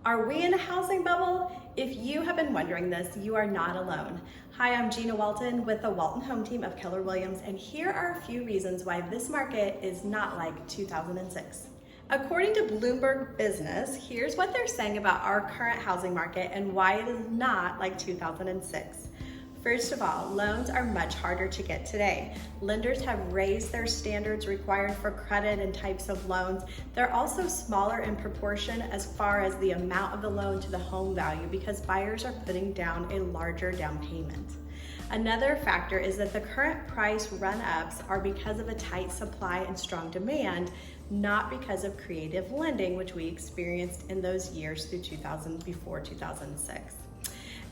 Are we in a housing bubble? If you have been wondering this, you are not alone. Hi, I'm Gina Walton with the Walton Home Team of Keller Williams, and here are a few reasons why this market is not like 2006. According to Bloomberg Business, here's what they're saying about our current housing market and why it is not like 2006. First of all, loans are much harder to get today. Lenders have raised their standards required for credit and types of loans. They're also smaller in proportion as far as the amount of the loan to the home value because buyers are putting down a larger down payment. Another factor is that the current price run-ups are because of a tight supply and strong demand, not because of creative lending, which we experienced in those years through before 2006.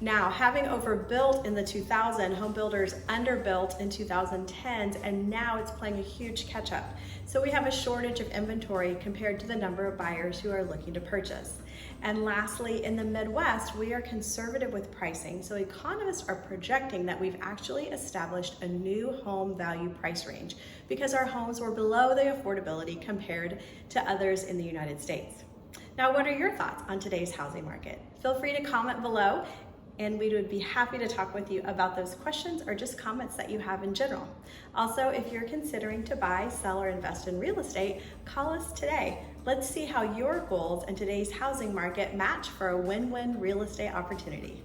Now, having overbuilt in the 2000s, home builders underbuilt in 2010s, and now it's playing a huge catch-up. So we have a shortage of inventory compared to the number of buyers who are looking to purchase. And lastly, in the Midwest, we are conservative with pricing. So economists are projecting that we've actually established a new home value price range because our homes were below the affordability compared to others in the United States. Now, what are your thoughts on today's housing market? Feel free to comment below, and we would be happy to talk with you about those questions or just comments that you have in general. Also, if you're considering to buy, sell, or invest in real estate, call us today. Let's see how your goals in today's housing market match for a win-win real estate opportunity.